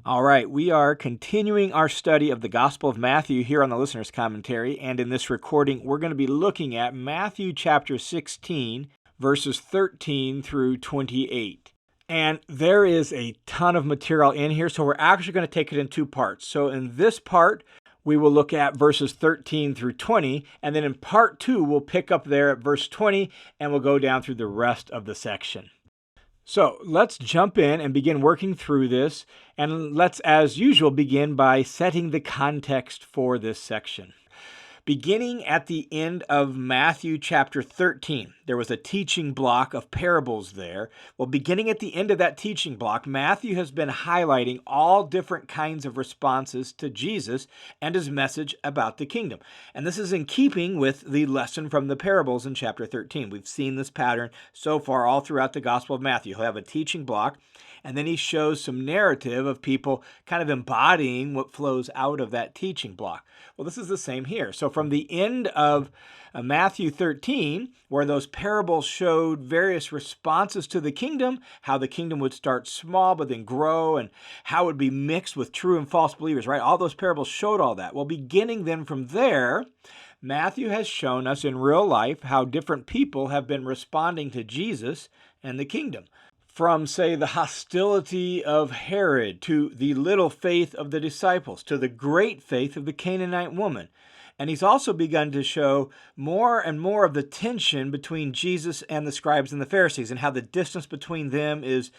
All right, we are continuing our study of the Gospel of Matthew here on the Listener's Commentary, and in this recording, we're going to be looking at Matthew chapter 16, verses 13 through 28. And there is a ton of material in here, so we're actually going to take it in two parts. So in this part, we will look at verses 13 through 20, and then in part 2, we'll pick up there at verse 20, and we'll go down through the rest of the section. So let's jump in and begin working through this, and let's, as usual, begin by setting the context for this section. Beginning at the end of Matthew chapter 13, there was a teaching block of parables there. Well, beginning at the end of that teaching block, Matthew has been highlighting all different kinds of responses to Jesus and his message about the kingdom. And this is in keeping with the lesson from the parables in chapter 13. We've seen this pattern so far all throughout the Gospel of Matthew. He'll have a teaching block, and then he shows some narrative of people kind of embodying what flows out of that teaching block. Well, this is the same here. So from the end of Matthew 13, where those parables showed various responses to the kingdom, how the kingdom would start small but then grow, and how it would be mixed with true and false believers, right? All those parables showed all that. Well, beginning then from there, Matthew has shown us in real life how different people have been responding to Jesus and the kingdom. From, say, the hostility of Herod to the little faith of the disciples to the great faith of the Canaanite woman. And he's also begun to show more and more of the tension between Jesus and the scribes and the Pharisees and how the distance between them is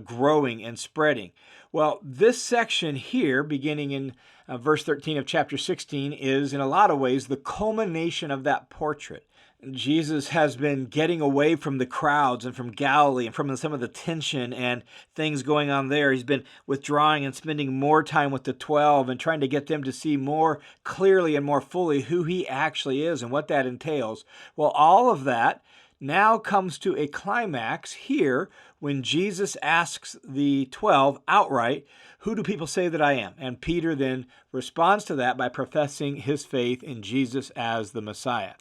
growing and spreading. Well, this section here, beginning in verse 13 of chapter 16, is in a lot of ways the culmination of that portrait. Jesus has been getting away from the crowds and from Galilee and from some of the tension and things going on there. He's been withdrawing and spending more time with the 12 and trying to get them to see more clearly and more fully who he actually is and what that entails. Well, all of that now comes to a climax here when Jesus asks the 12 outright, "Who do people say that I am?" And Peter then responds to that by professing his faith in Jesus as the Messiah.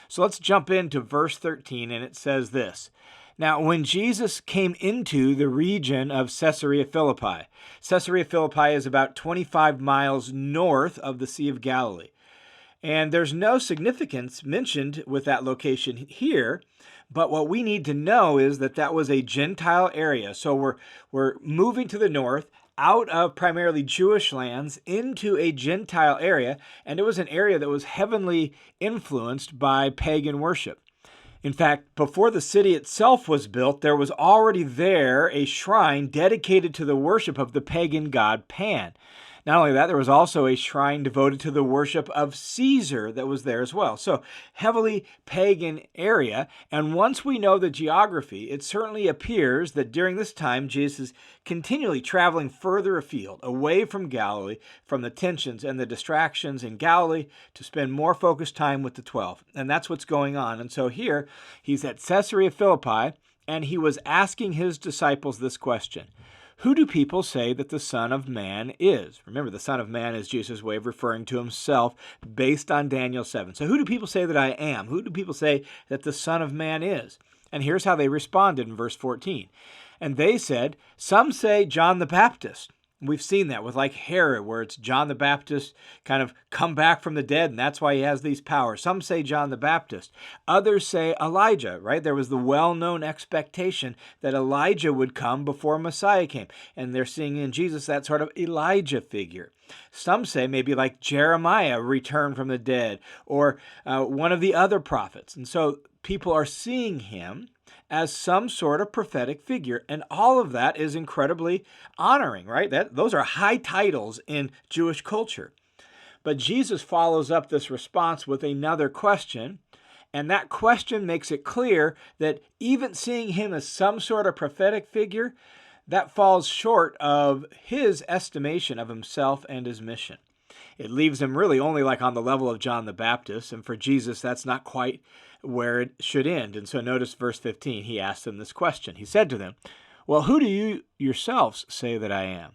So let's jump into verse 13, and it says this. Now, when Jesus came into the region of Caesarea Philippi, Caesarea Philippi is about 25 miles north of the Sea of Galilee. And there's no significance mentioned with that location here, but what we need to know is that that was a Gentile area. So we're moving to the north, out of primarily Jewish lands into a Gentile area, and it was an area that was heavily influenced by pagan worship. In fact, before the city itself was built, there was already there a shrine dedicated to the worship of the pagan god Pan. Not only that, there was also a shrine devoted to the worship of Caesar that was there as well. So, heavily pagan area. And once we know the geography, it certainly appears that during this time, Jesus is continually traveling further afield, away from Galilee, from the tensions and the distractions in Galilee, to spend more focused time with the 12. And that's what's going on. And so here, he's at Caesarea Philippi, and he was asking his disciples this question. Who do people say that the Son of Man is? Remember, the Son of Man is Jesus' way of referring to himself based on Daniel 7. So who do people say that I am? Who do people say that the Son of Man is? And here's how they responded in verse 14. And they said, some say John the Baptist. We've seen that with like Herod, where it's John the Baptist kind of come back from the dead, and that's why he has these powers. Some say John the Baptist. Others say Elijah, right? There was the well-known expectation that Elijah would come before Messiah came, and they're seeing in Jesus that sort of Elijah figure. Some say maybe like Jeremiah returned from the dead, or one of the other prophets. And so people are seeing him as some sort of prophetic figure. And all of that is incredibly honoring, right? Those are high titles in Jewish culture. But Jesus follows up this response with another question, and that question makes it clear that even seeing him as some sort of prophetic figure, that falls short of his estimation of himself and his mission. It leaves him really only like on the level of John the Baptist, and for Jesus, that's not quite where it should end. And so notice verse 15, he asked them this question. He said to them, well, who do you yourselves say that I am?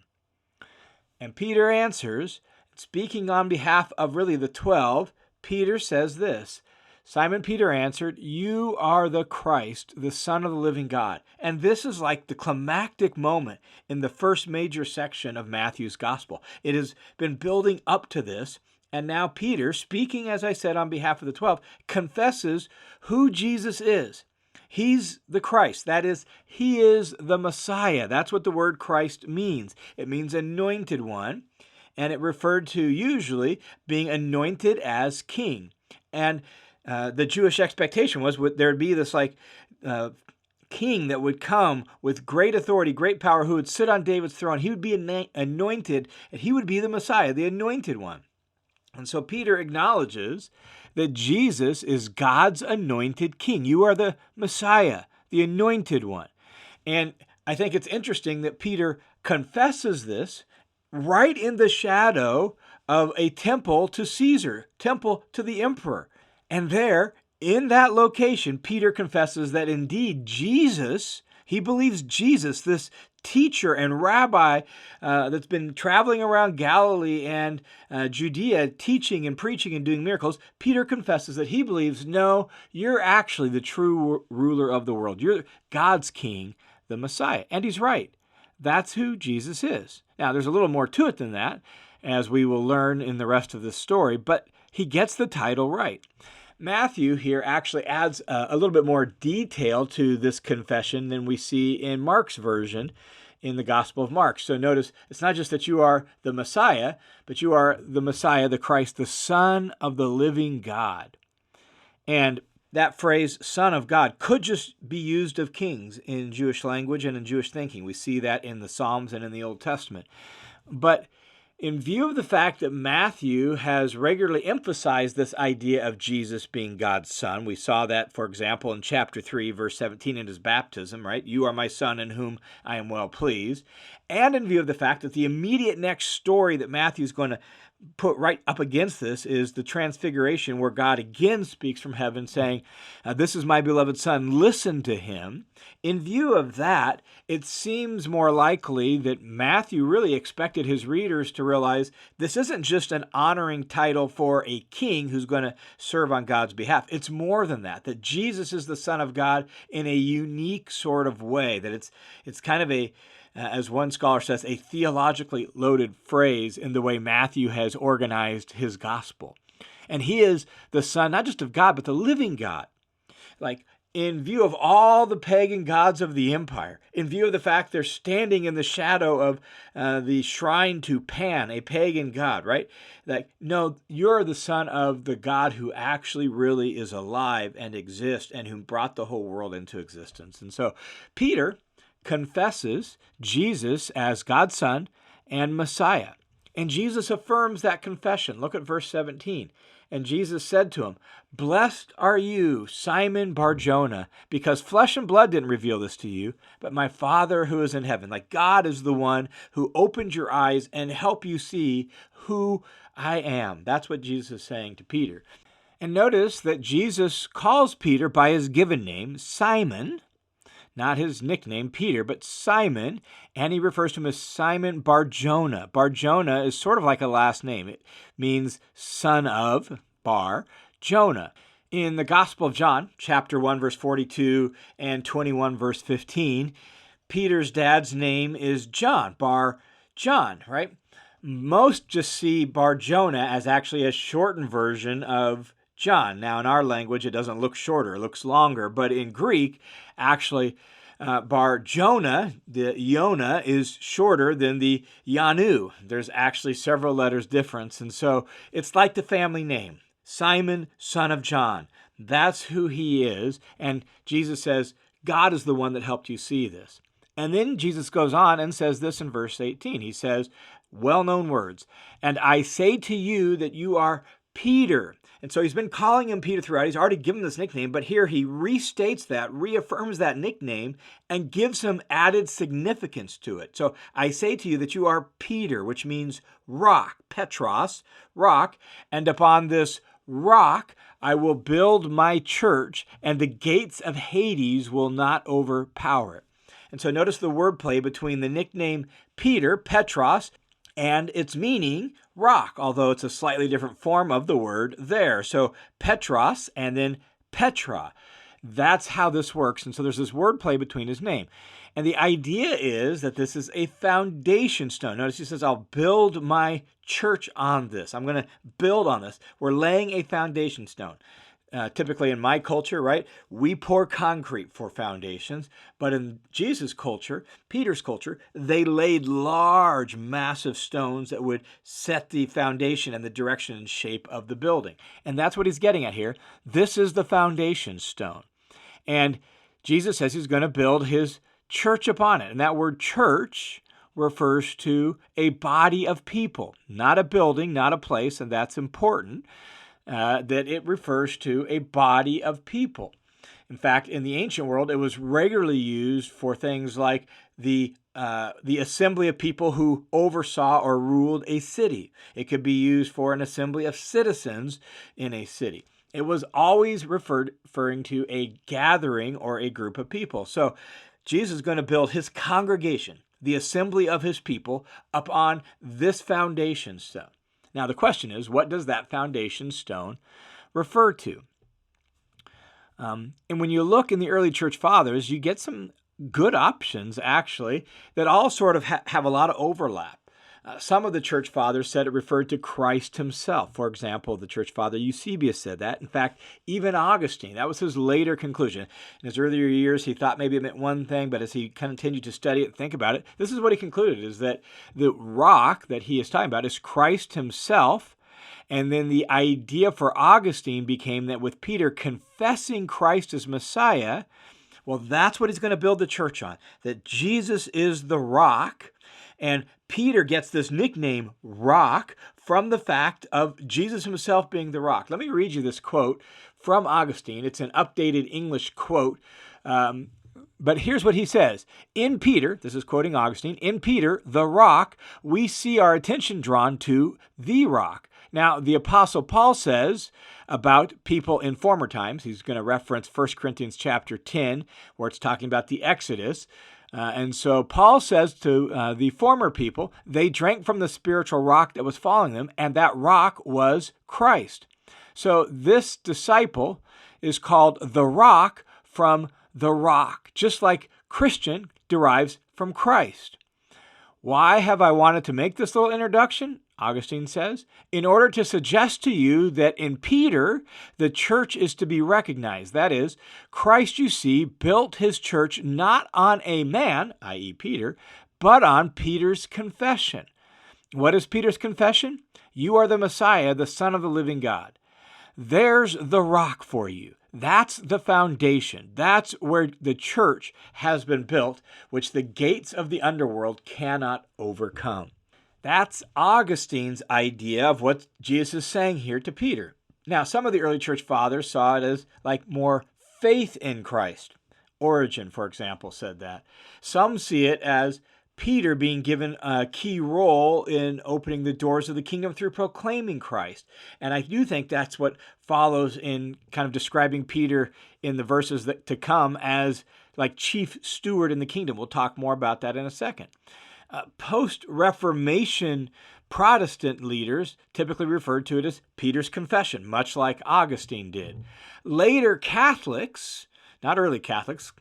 And Peter answers, speaking on behalf of really the 12, Peter says this, Simon Peter answered, "You are the Christ, the Son of the living God." And this is like the climactic moment in the first major section of Matthew's gospel. It has been building up to this, and now Peter, speaking, as I said, on behalf of the 12, confesses who Jesus is. He's the Christ. That is, he is the Messiah. That's what the word Christ means. It means anointed one, and it referred to usually being anointed as king. And the Jewish expectation was there would be this king that would come with great authority, great power, who would sit on David's throne. He would be anointed, and he would be the Messiah, the anointed one. And so Peter acknowledges that Jesus is God's anointed king. You are the Messiah, the anointed one. And I think it's interesting that Peter confesses this right in the shadow of a temple to Caesar, temple to the emperor. And there, in that location, Peter confesses that indeed Jesus, he believes Jesus, this teacher and rabbi that's been traveling around Galilee and Judea, teaching and preaching and doing miracles, Peter confesses that he believes, no, you're actually the true ruler of the world. You're God's king, the Messiah. And he's right. That's who Jesus is. Now, there's a little more to it than that, as we will learn in the rest of this story, but he gets the title right. Matthew here actually adds a little bit more detail to this confession than we see in Mark's version in the Gospel of Mark. So notice, it's not just that you are the Messiah, but you are the Messiah, the Christ, the Son of the living God. And that phrase, Son of God, could just be used of kings in Jewish language and in Jewish thinking. We see that in the Psalms and in the Old Testament. But in view of the fact that Matthew has regularly emphasized this idea of Jesus being God's son, we saw that, for example, in chapter 3, verse 17 in his baptism, right? You are my son in whom I am well pleased. And in view of the fact that the immediate next story that Matthew's going to put right up against this is the transfiguration, where God again speaks from heaven saying, this is my beloved son, listen to him. In view of that, it seems more likely that Matthew really expected his readers to realize this isn't just an honoring title for a king who's going to serve on God's behalf. It's more than that Jesus is the Son of God in a unique sort of way, that it's kind of a as one scholar says, a theologically loaded phrase in the way Matthew has organized his gospel. And he is the Son, not just of God, but the living God. Like, in view of all the pagan gods of the empire, in view of the fact they're standing in the shadow of the shrine to Pan, a pagan god, right? Like, no, you're the Son of the God who actually really is alive and exists and who brought the whole world into existence. And so Peter confesses Jesus as God's Son and Messiah. And Jesus affirms that confession. Look at verse 17. And Jesus said to him, "Blessed are you, Simon Barjona, because flesh and blood didn't reveal this to you, but my Father who is in heaven." Like, God is the one who opened your eyes and helped you see who I am. That's what Jesus is saying to Peter. And notice that Jesus calls Peter by his given name, Simon, not his nickname, Peter, but Simon, and he refers to him as Simon Barjona. Barjona is sort of like a last name. It means son of, Bar, Jonah. In the Gospel of John, chapter 1, verse 42 and 21, verse 15, Peter's dad's name is John, Bar John, right? Most just see Barjona as actually a shortened version of John. Now, in our language, it doesn't look shorter, it looks longer, but in Greek, actually, Barjona, the Yona, is shorter than the Yanu. There's actually several letters difference, and so it's like the family name, Simon, son of John. That's who he is, and Jesus says, God is the one that helped you see this. And then Jesus goes on and says this in verse 18. He says, well-known words, "And I say to you that you are Peter." And so he's been calling him Peter throughout. He's already given this nickname, but here he restates that, reaffirms that nickname, and gives him added significance to it. So I say to you that you are Peter, which means rock, Petros, rock, and upon this rock I will build my church, and the gates of Hades will not overpower it. And so notice the wordplay between the nickname Peter, Petros, and its meaning rock, although it's a slightly different form of the word there. So Petros and then Petra. That's how this works. And so there's this wordplay between his name. And the idea is that this is a foundation stone. Notice he says, I'll build my church on this. I'm going to build on this. We're laying a foundation stone. Typically in my culture, right, we pour concrete for foundations. But in Jesus' culture, Peter's culture, they laid large, massive stones that would set the foundation and the direction and shape of the building. And that's what he's getting at here. This is the foundation stone. And Jesus says he's going to build his church upon it. And that word church refers to a body of people, not a building, not a place, and that's important. That it refers to a body of people. In fact, in the ancient world, it was regularly used for things like the assembly of people who oversaw or ruled a city. It could be used for an assembly of citizens in a city. It was always referring to a gathering or a group of people. So Jesus is going to build his congregation, the assembly of his people, upon this foundation stone. Now, the question is, what does that foundation stone refer to? And when you look in the early church fathers, you get some good options, actually, that all sort of have a lot of overlap. Some of the church fathers said it referred to Christ himself. For example, the church father Eusebius said that. In fact, even Augustine, that was his later conclusion. In his earlier years, he thought maybe it meant one thing, but as he continued to study it and think about it, this is what he concluded, is that the rock that he is talking about is Christ himself. And then the idea for Augustine became that with Peter confessing Christ as Messiah, well, that's what he's going to build the church on, that Jesus is the rock. And Peter gets this nickname, rock, from the fact of Jesus himself being the rock. Let me read you this quote from Augustine. It's an updated English quote. But here's what he says. In Peter, this is quoting Augustine, in Peter, the rock, we see our attention drawn to the rock. Now, the Apostle Paul says about people in former times, he's going to reference 1 Corinthians chapter 10, where it's talking about the Exodus. And so Paul says to the former people, they drank from the spiritual rock that was following them, and that rock was Christ. So this disciple is called the rock from the rock, just like Christian derives from Christ. Why have I wanted to make this little introduction? Augustine says, in order to suggest to you that in Peter, the church is to be recognized. That is, Christ, you see, built his church not on a man, i.e. Peter, but on Peter's confession. What is Peter's confession? You are the Messiah, the Son of the living God. There's the rock for you. That's the foundation. That's where the church has been built, which the gates of the underworld cannot overcome. That's Augustine's idea of what Jesus is saying here to Peter. Now, some of the early church fathers saw it as like more faith in Christ. Origen, for example, said that. Some see it as Peter being given a key role in opening the doors of the kingdom through proclaiming Christ. And I do think that's what follows in kind of describing Peter in the verses to come as like chief steward in the kingdom. We'll talk more about that in a second. Post-Reformation Protestant leaders typically referred to it as Peter's confession, much like Augustine did. Later Catholics, not early Catholics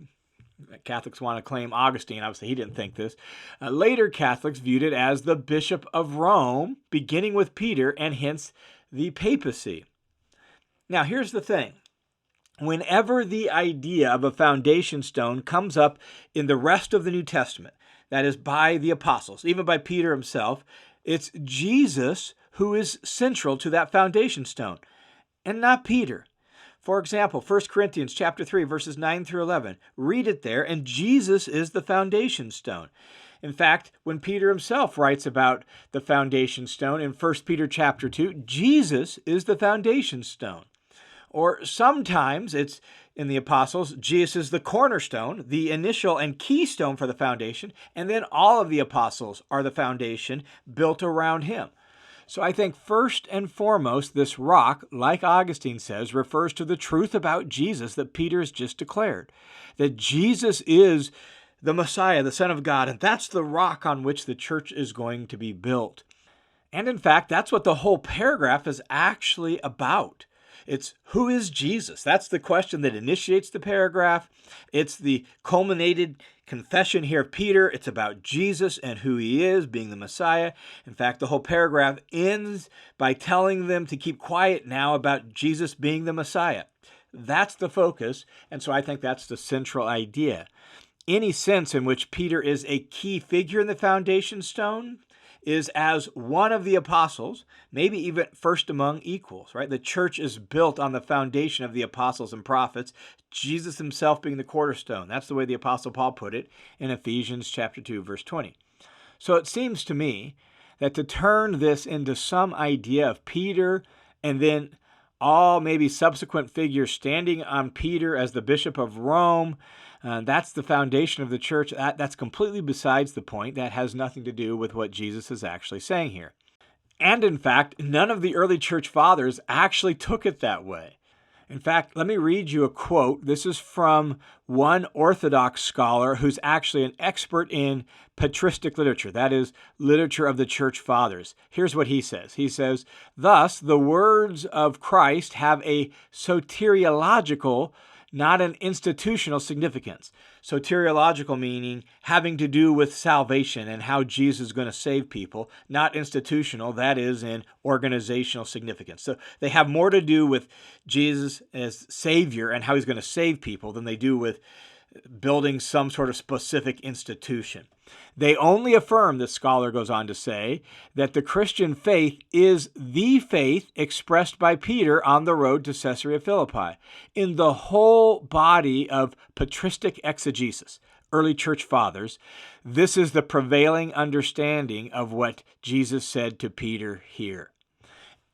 want to claim Augustine, obviously he didn't think this. Later Catholics viewed it as the Bishop of Rome, beginning with Peter, and hence the papacy. Now here's the thing. Whenever the idea of a foundation stone comes up in the rest of the New Testament, that is by the apostles, even by Peter himself, it's Jesus who is central to that foundation stone, and not Peter. For example, 1 Corinthians chapter 3, verses 9 through 11. Read it there, and Jesus is the foundation stone. In fact, when Peter himself writes about the foundation stone in 1 Peter chapter 2, Jesus is the foundation stone. Or sometimes it's in the apostles, Jesus is the cornerstone, the initial and keystone for the foundation, and then all of the apostles are the foundation built around him. So I think first and foremost, this rock, like Augustine says, refers to the truth about Jesus that Peter has just declared. That Jesus is the Messiah, the Son of God, and that's the rock on which the church is going to be built. And in fact, that's what the whole paragraph is actually about. It's who is Jesus? That's the question that initiates the paragraph. It's the culminated confession here of Peter. It's about Jesus and who he is, being the Messiah. In fact, the whole paragraph ends by telling them to keep quiet now about Jesus being the Messiah. That's the focus, and so I think that's the central idea. Any sense in which Peter is a key figure in the foundation stone is as one of the apostles, maybe even first among equals, right? The church is built on the foundation of the apostles and prophets, Jesus himself being the cornerstone. That's the way the apostle Paul put it in Ephesians chapter 2, verse 20. So it seems to me that to turn this into some idea of Peter and then all maybe subsequent figures standing on Peter as the Bishop of Rome, that's the foundation of the church. That's completely besides the point. That has nothing to do with what Jesus is actually saying here. And in fact, none of the early church fathers actually took it that way. In fact, let me read you a quote. This is from one Orthodox scholar who's actually an expert in patristic literature, that is, literature of the church fathers. Here's what he says. He says, "Thus, the words of Christ have a soteriological, not an institutional significance." Soteriological meaning having to do with salvation and how Jesus is going to save people, not institutional, that is in organizational significance. So they have more to do with Jesus as Savior and how he's going to save people than they do with building some sort of specific institution. They only affirm, this scholar goes on to say, that the Christian faith is the faith expressed by Peter on the road to Caesarea Philippi. In the whole body of patristic exegesis, early church fathers, this is the prevailing understanding of what Jesus said to Peter here.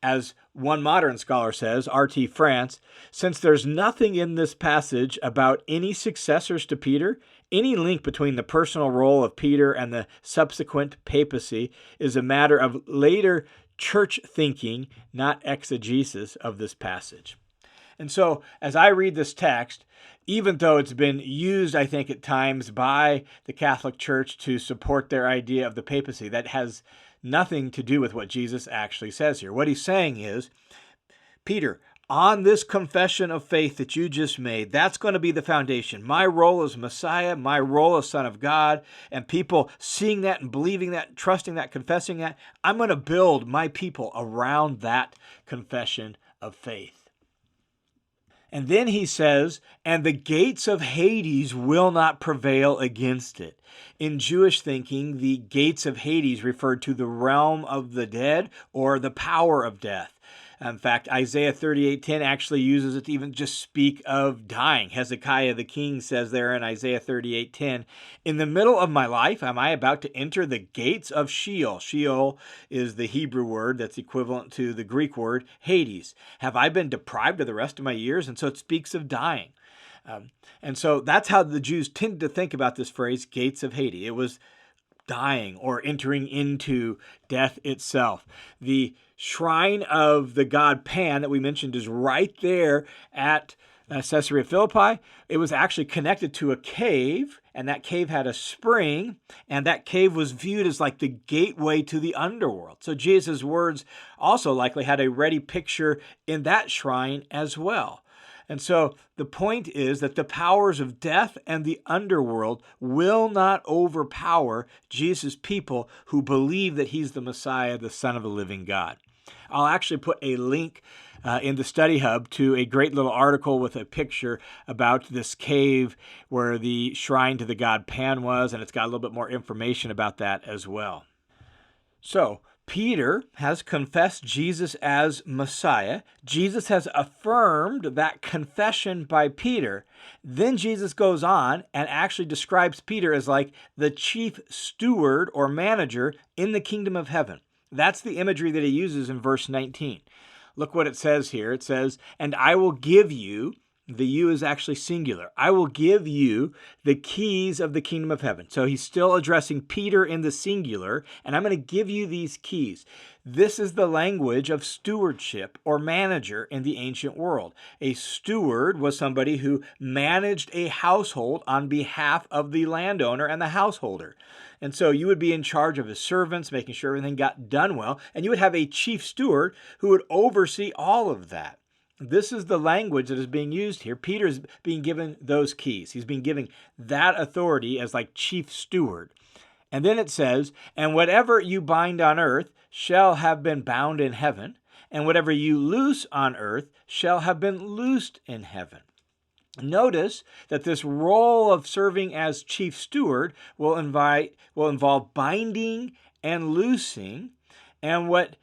As one modern scholar says, R.T. France, since there's nothing in this passage about any successors to Peter, any link between the personal role of Peter and the subsequent papacy is a matter of later church thinking, not exegesis of this passage. And so, as I read this text, even though it's been used, I think, at times by the Catholic Church to support their idea of the papacy, that has nothing to do with what Jesus actually says here. What he's saying is, Peter, on this confession of faith that you just made, that's going to be the foundation. My role as Messiah, my role as Son of God, and people seeing that and believing that, trusting that, confessing that, I'm going to build my people around that confession of faith. And then he says, and the gates of Hades will not prevail against it. In Jewish thinking, the gates of Hades referred to the realm of the dead or the power of death. In fact, Isaiah 38:10 actually uses it to even just speak of dying. Hezekiah the king says there in Isaiah 38:10, in the middle of my life, am I about to enter the gates of Sheol? Sheol is the Hebrew word that's equivalent to the Greek word Hades. Have I been deprived of the rest of my years? And so it speaks of dying. And so that's how the Jews tended to think about this phrase, gates of Hades. It was dying or entering into death itself. The shrine of the god Pan that we mentioned is right there at Caesarea Philippi. It was actually connected to a cave, and that cave had a spring, and that cave was viewed as like the gateway to the underworld. So Jesus' words also likely had a ready picture in that shrine as well. And so the point is that the powers of death and the underworld will not overpower Jesus' people who believe that he's the Messiah, the Son of the living God. I'll actually put a link in the study hub to a great little article with a picture about this cave where the shrine to the god Pan was, and it's got a little bit more information about that as well. So, Peter has confessed Jesus as Messiah. Jesus has affirmed that confession by Peter. Then Jesus goes on and actually describes Peter as like the chief steward or manager in the kingdom of heaven. That's the imagery that he uses in verse 19. Look what it says here. It says, and I will give you The you is actually singular. I will give you the keys of the kingdom of heaven. So he's still addressing Peter in the singular, and I'm going to give you these keys. This is the language of stewardship or manager in the ancient world. A steward was somebody who managed a household on behalf of the landowner and the householder. And so you would be in charge of his servants, making sure everything got done well, and you would have a chief steward who would oversee all of that. This is the language that is being used here. Peter is being given those keys. He's being given that authority as like chief steward. And then it says, and whatever you bind on earth shall have been bound in heaven, and whatever you loose on earth shall have been loosed in heaven. Notice that this role of serving as chief steward will involve binding and loosing. And what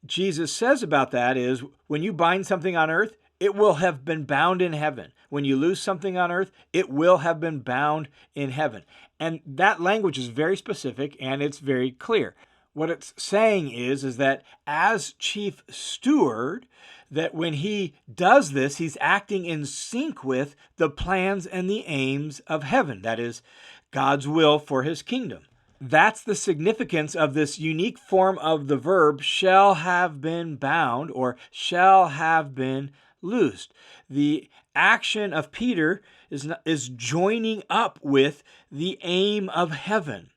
Jesus says about that is when you bind something on earth, it will have been bound in heaven. When you loose something on earth, it will have been bound in heaven. And that language is very specific and it's very clear. What it's saying is that as chief steward, that when he does this, he's acting in sync with the plans and the aims of heaven. That is God's will for his kingdom. That's the significance of this unique form of the verb shall have been bound or shall have been loosed. The action of Peter is joining up with the aim of heaven.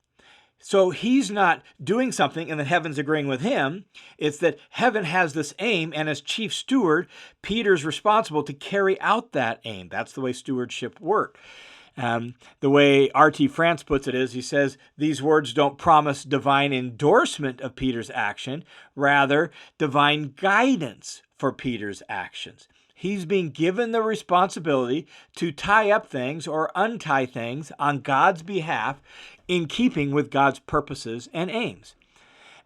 So he's not doing something and the heaven's agreeing with him. It's that heaven has this aim, and as chief steward, Peter's responsible to carry out that aim. That's the way stewardship works. The way R.T. France puts it is, he says, these words don't promise divine endorsement of Peter's action, rather divine guidance for Peter's actions. He's being given the responsibility to tie up things or untie things on God's behalf in keeping with God's purposes and aims.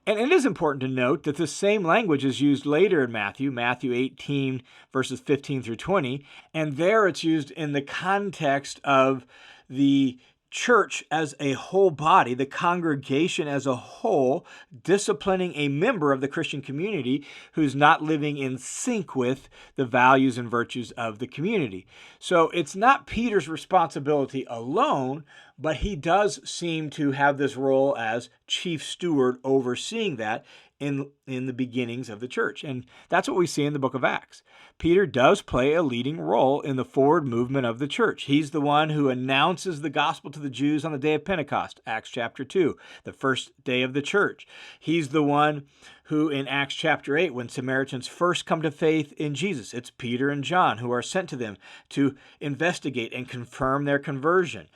And it is important to note that the same language is used later in Matthew 18, verses 15 through 20, and there it's used in the context of the church as a whole body, the congregation as a whole, disciplining a member of the Christian community who's not living in sync with the values and virtues of the community. So it's not Peter's responsibility alone, but he does seem to have this role as chief steward overseeing that in the beginnings of the church. And that's what we see in the book of Acts. Peter does play a leading role in the forward movement of the church. He's the one who announces the gospel to the Jews on the day of Pentecost, Acts chapter 2, the first day of the church. He's the one who in Acts chapter 8, when Samaritans first come to faith in Jesus, it's Peter and John who are sent to them to investigate and confirm their conversion.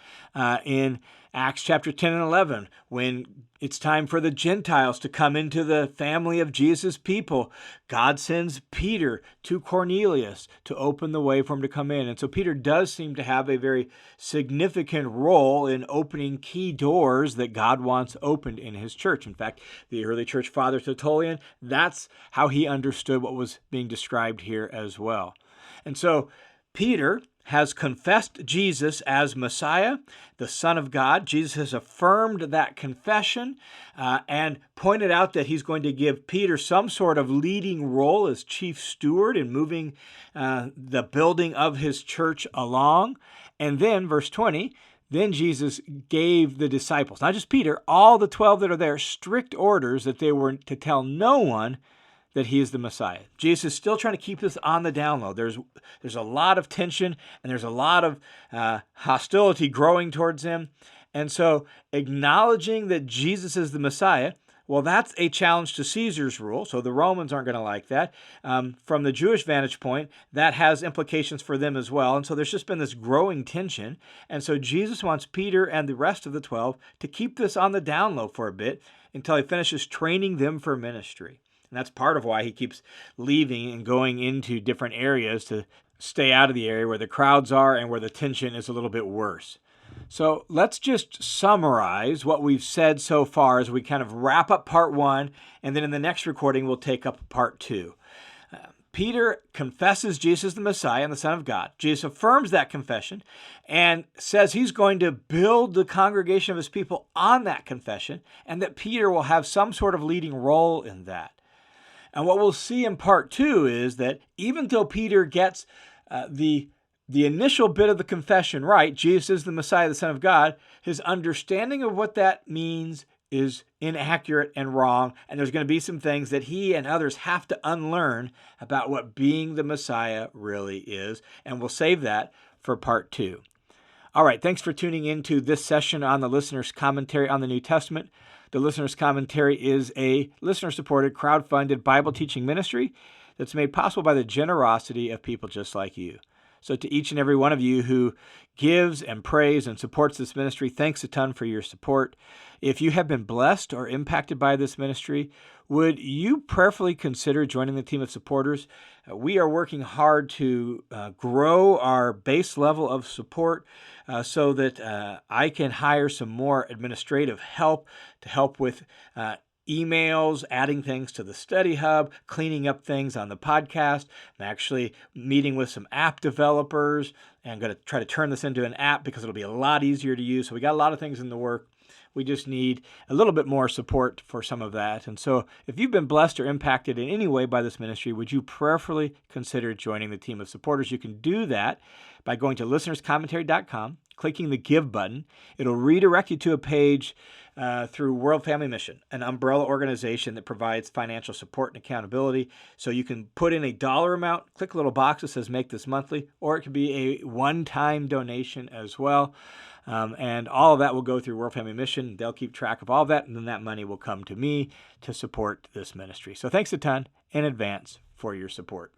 In Acts chapter 10 and 11, when it's time for the Gentiles to come into the family of Jesus' people, God sends Peter to Cornelius to open the way for him to come in. And so Peter does seem to have a very significant role in opening key doors that God wants opened in his church. In fact, the early church father Tertullian, that's how he understood what was being described here as well. And so Peter has confessed Jesus as Messiah, the Son of God. Jesus has affirmed that confession and pointed out that he's going to give Peter some sort of leading role as chief steward in moving the building of his church along. And then, verse 20, then Jesus gave the disciples, not just Peter, all the 12 that are there, strict orders that they were to tell no one that he is the Messiah. Jesus is still trying to keep this on the down low. There's a lot of tension and there's a lot of hostility growing towards him. And so acknowledging that Jesus is the Messiah, well, that's a challenge to Caesar's rule. So the Romans aren't going to like that. From the Jewish vantage point, that has implications for them as well. And so there's just been this growing tension. And so Jesus wants Peter and the rest of the 12 to keep this on the down low for a bit until he finishes training them for ministry. And that's part of why he keeps leaving and going into different areas to stay out of the area where the crowds are and where the tension is a little bit worse. So let's just summarize what we've said so far as we kind of wrap up part 1, and then in the next recording we'll take up part 2. Peter confesses Jesus the Messiah and the Son of God. Jesus affirms that confession and says he's going to build the congregation of his people on that confession, and that Peter will have some sort of leading role in that. And what we'll see in part 2 is that even though Peter gets the initial bit of the confession right, Jesus is the Messiah, the Son of God, his understanding of what that means is inaccurate and wrong, and there's going to be some things that he and others have to unlearn about what being the Messiah really is, and we'll save that for part 2. All right, thanks for tuning in to this session on the Listener's Commentary on the New Testament. The Listener's Commentary is a listener-supported, crowd-funded Bible teaching ministry that's made possible by the generosity of people just like you. So to each and every one of you who gives and prays and supports this ministry, thanks a ton for your support. If you have been blessed or impacted by this ministry, would you prayerfully consider joining the team of supporters? We are working hard to grow our base level of support so that I can hire some more administrative help to help with emails, adding things to the study hub, cleaning up things on the podcast. I'm actually meeting with some app developers and I'm going to try to turn this into an app because it'll be a lot easier to use. So we got a lot of things in the work. We just need a little bit more support for some of that. And so if you've been blessed or impacted in any way by this ministry, would you prayerfully consider joining the team of supporters? You can do that by going to listenerscommentary.com, clicking the Give button. It'll redirect you to a page through World Family Mission, an umbrella organization that provides financial support and accountability. So you can put in a dollar amount, click a little box that says make this monthly, or it could be a one-time donation as well. And all of that will go through World Family Mission. They'll keep track of all of that, and then that money will come to me to support this ministry. So thanks a ton in advance for your support.